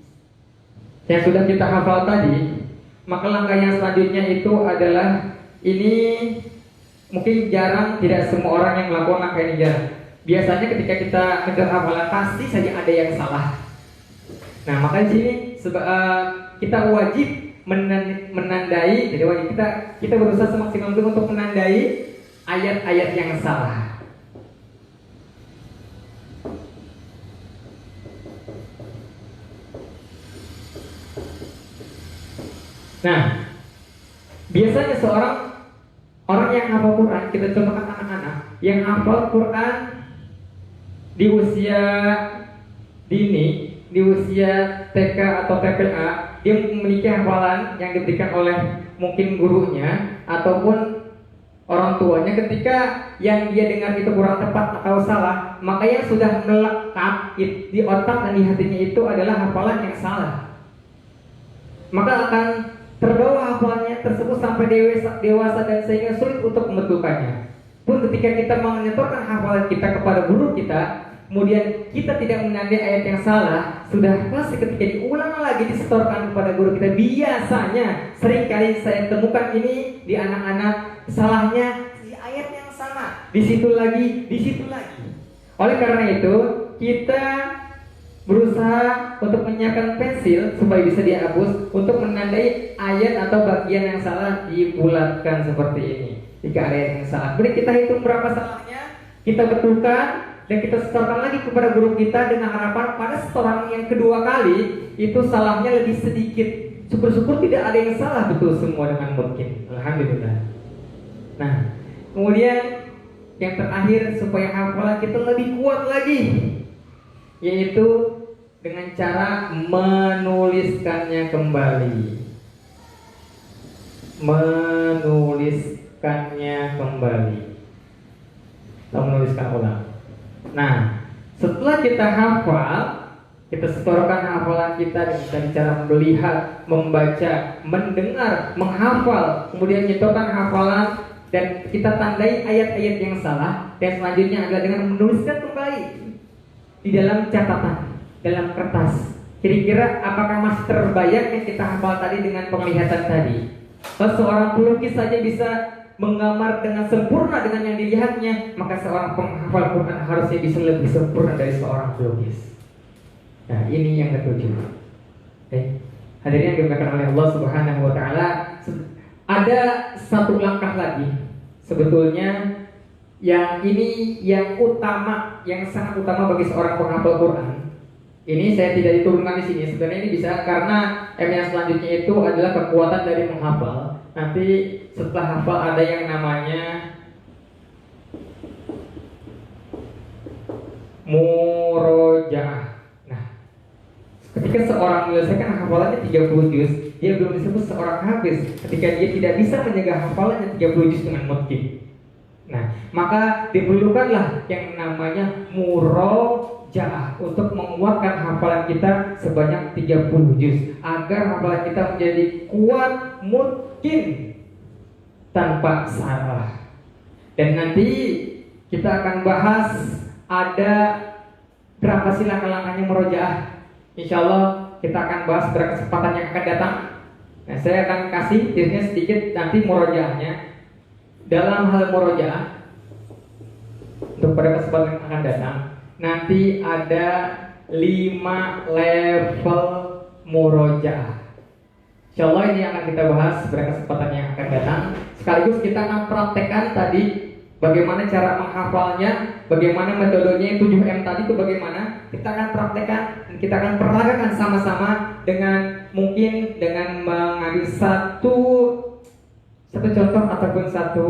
Speaker 1: yang sudah kita hafal tadi, maka langkah yang selanjutnya itu adalah, ini mungkin jarang, tidak semua orang yang melakukan langkah ini jarang. Biasanya ketika kita menyetor hafalan pasti saja ada yang salah. Nah, maka di sini kita wajib menandai, jadi wajib kita berusaha semaksimal mungkin untuk menandai ayat-ayat yang salah. Nah, biasanya orang yang hafal Quran, kita contohkan anak-anak yang hafal Quran di usia dini, di usia TK atau TPA, dia memiliki hafalan yang diberikan oleh mungkin gurunya ataupun orang tuanya. Ketika yang dia dengar itu kurang tepat atau salah, maka yang sudah melekat di otak dan di hatinya itu adalah hafalan yang salah. Maka akan terbawa hafalannya tersebut sampai dewasa dan sehingga sulit untuk membetulkannya. Pun ketika kita menyetorkan hafalan kita kepada guru kita, kemudian kita tidak menandai ayat yang salah, sudah pasti ketika diulang lagi disetorkan kepada guru kita, biasanya seringkali saya temukan ini di anak-anak, salahnya di ayat yang sama, di situ lagi. Oleh karena itu kita berusaha untuk menyiapkan pensil supaya bisa dihapus untuk menandai ayat atau bagian yang salah, dibulatkan seperti ini. Jika ada yang salah, kemudian kita hitung berapa salahnya, kita betulkan dan kita setorkan lagi kepada guru kita dengan harapan pada setoran yang kedua kali itu salahnya lebih sedikit. Syukur-syukur tidak ada yang salah, betul semua dengan mungkin. Alhamdulillah. Nah, kemudian yang terakhir supaya hafalan kita lebih kuat lagi, yaitu dengan cara menuliskannya kembali. Atau menuliskan ulang. Nah, setelah kita hafal, kita setorkan hafalan kita dengan cara melihat, membaca, mendengar, menghafal, kemudian nyetorkan hafalan, dan kita tandai ayat-ayat yang salah, dan selanjutnya adalah dengan menuliskan kembali di dalam catatan, dalam kertas. Kira-kira apakah masih terbayang yang kita hafal tadi dengan penglihatan tadi? Kalau seorang pelukis saja bisa menggambar dengan sempurna dengan yang dilihatnya, maka seorang penghafal Quran harusnya bisa lebih sempurna dari seorang pelukis. Nah, ini yang ketujuh. Hadirin yang dimuliakan oleh Allah Subhanahu wa taala, ada satu langkah lagi. Sebetulnya yang ini yang utama, yang sangat utama bagi seorang penghafal Quran. Ini saya tidak diturunkan di sini. Sebenarnya ini bisa karena yang selanjutnya itu adalah kekuatan dari menghafal. Nanti setelah hafal ada yang namanya murojaah. Nah, ketika seorang menyelesaikan hafalannya 30 juz, dia belum disebut seorang hafiz ketika dia tidak bisa menjaga hafalannya 30 juz dengan mutqin. Nah, maka diperlukanlah yang namanya murojaah untuk menguatkan hafalan kita sebanyak 30 juz agar hafalan kita menjadi kuat, mutqin, tanpa salah. Dan nanti kita akan bahas ada berapa sih langkah-langkahnya murojaah. Insya Allah kita akan bahas pada kesempatan yang akan datang. Nah, saya akan kasih tipsnya sedikit nanti murojaahnya. Dalam hal murojaah untuk pada kesempatan yang akan datang, nanti ada 5 level murojaah. Insya Allah ini akan kita bahas pada kesempatan yang akan datang. Sekaligus kita akan praktekkan tadi bagaimana cara menghafalnya, bagaimana metodenya 7M tadi itu bagaimana. Kita akan praktekkan dan kita akan peragakan sama-sama dengan mungkin dengan mengambil satu contoh ataupun satu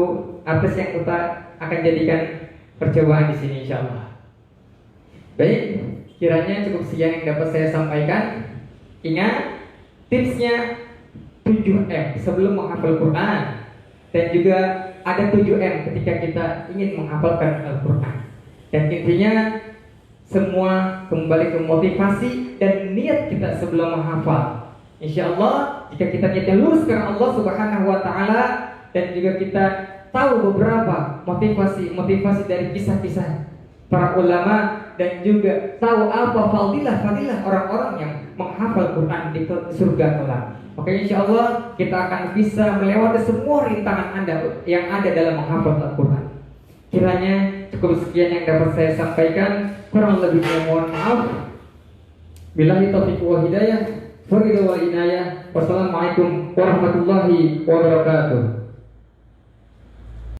Speaker 1: artis yang kita akan jadikan percobaan di sini insya Allah. Baik, kiranya cukup sekian yang dapat saya sampaikan. Ingat tipsnya 7M sebelum menghafal Quran, dan juga ada 7M ketika kita ingin menghafalkan Al-Quran. Dan intinya semua kembali ke motivasi dan niat kita sebelum menghafal. Insya Allah jika kita niatnya lurus karena Allah Subhanahu wa taala, dan juga kita tahu beberapa motivasi dari kisah-kisah para ulama, dan juga tahu apa fadilah orang-orang yang menghafal Quran di surga kelak. Oke, insya Allah kita akan bisa melewati semua rintangan Anda yang ada dalam menghafal Al-Quran. Kiranya cukup sekian yang dapat saya sampaikan. Kurang lebihnya mohon maaf. Billahi taufiq wa hidayah. Wassalamualaikum warahmatullahi wabarakatuh.